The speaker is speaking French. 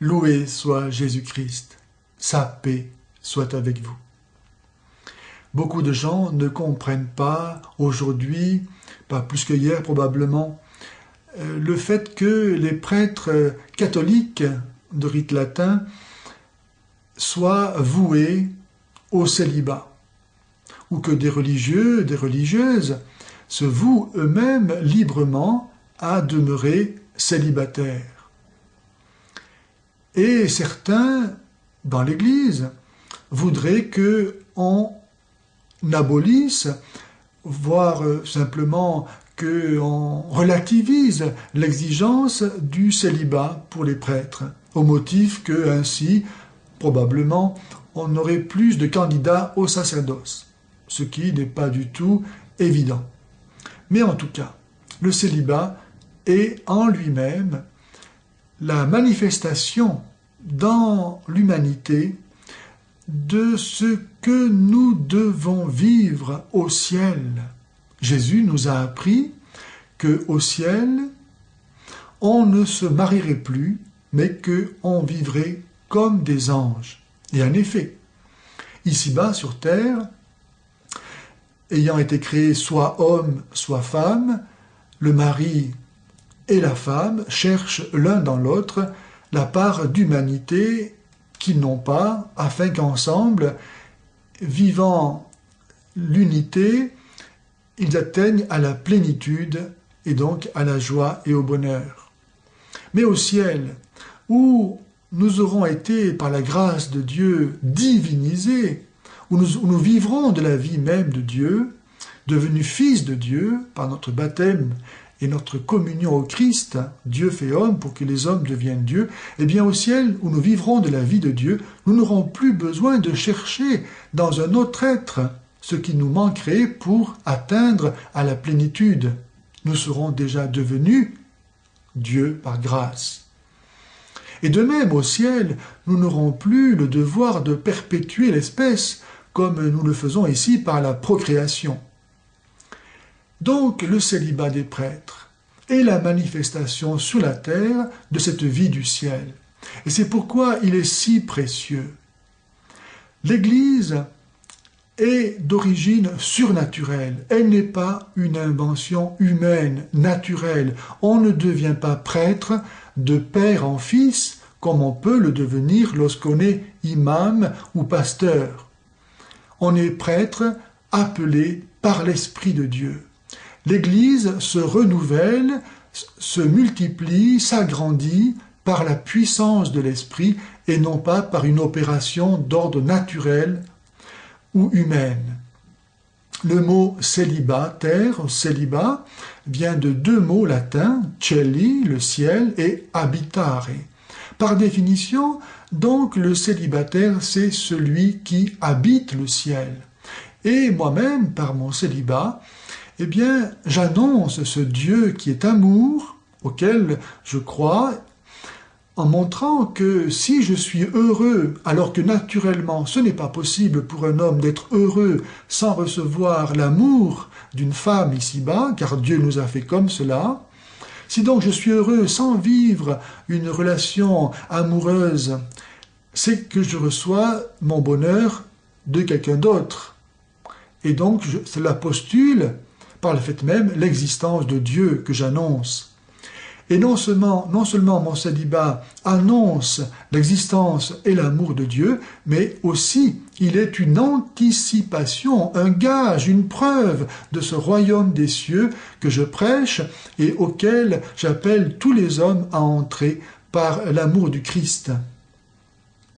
Loué soit Jésus-Christ, sa paix soit avec vous. Beaucoup de gens ne comprennent pas aujourd'hui, pas plus que hier probablement, le fait que les prêtres catholiques de rite latin soient voués au célibat, ou que des religieux, des religieuses se vouent eux-mêmes librement à demeurer célibataires. Et certains, dans l'Église, voudraient qu'on abolisse, voire simplement qu'on relativise l'exigence du célibat pour les prêtres, au motif que ainsi, probablement, on aurait plus de candidats au sacerdoce, ce qui n'est pas du tout évident. Mais en tout cas, le célibat est en lui-même la manifestation dans l'humanité de ce que nous devons vivre au ciel. Jésus nous a appris qu'au ciel, on ne se marierait plus, mais qu'on vivrait comme des anges. Et en effet, ici-bas sur terre, ayant été créés soit homme, soit femme, le mari et la femme cherchent l'un dans l'autre la part d'humanité qu'ils n'ont pas, afin qu'ensemble, vivant l'unité, ils atteignent à la plénitude et donc à la joie et au bonheur. Mais au ciel, où nous aurons été, par la grâce de Dieu, divinisés, où nous vivrons de la vie même de Dieu, devenus fils de Dieu par notre baptême et notre communion au Christ, Dieu fait homme pour que les hommes deviennent Dieu, eh bien au ciel, où nous vivrons de la vie de Dieu, nous n'aurons plus besoin de chercher dans un autre être ce qui nous manquerait pour atteindre à la plénitude. Nous serons déjà devenus Dieu par grâce. Et de même, au ciel, nous n'aurons plus le devoir de perpétuer l'espèce, comme nous le faisons ici par la procréation. Donc, le célibat des prêtres est la manifestation sur la terre de cette vie du ciel. Et c'est pourquoi il est si précieux. L'Église est d'origine surnaturelle. Elle n'est pas une invention humaine, naturelle. On ne devient pas prêtre de père en fils, comme on peut le devenir lorsqu'on est imam ou pasteur. On est prêtre appelé par l'Esprit de Dieu. L'Église se renouvelle, se multiplie, s'agrandit par la puissance de l'Esprit et non pas par une opération d'ordre naturel ou humaine. Le mot célibataire, célibat, vient de deux mots latins, celi, le ciel, et habitare. Par définition, donc, le célibataire, c'est celui qui habite le ciel. Et moi-même, par mon célibat, eh bien, j'annonce ce Dieu qui est amour, auquel je crois, en montrant que si je suis heureux, alors que naturellement ce n'est pas possible pour un homme d'être heureux sans recevoir l'amour d'une femme ici-bas, car Dieu nous a fait comme cela, si donc je suis heureux sans vivre une relation amoureuse, c'est que je reçois mon bonheur de quelqu'un d'autre. Et donc cela postule, par le fait même, l'existence de Dieu que j'annonce. Et non seulement mon célibat annonce l'existence et l'amour de Dieu, mais aussi il est une anticipation, un gage, une preuve de ce royaume des cieux que je prêche et auquel j'appelle tous les hommes à entrer par l'amour du Christ.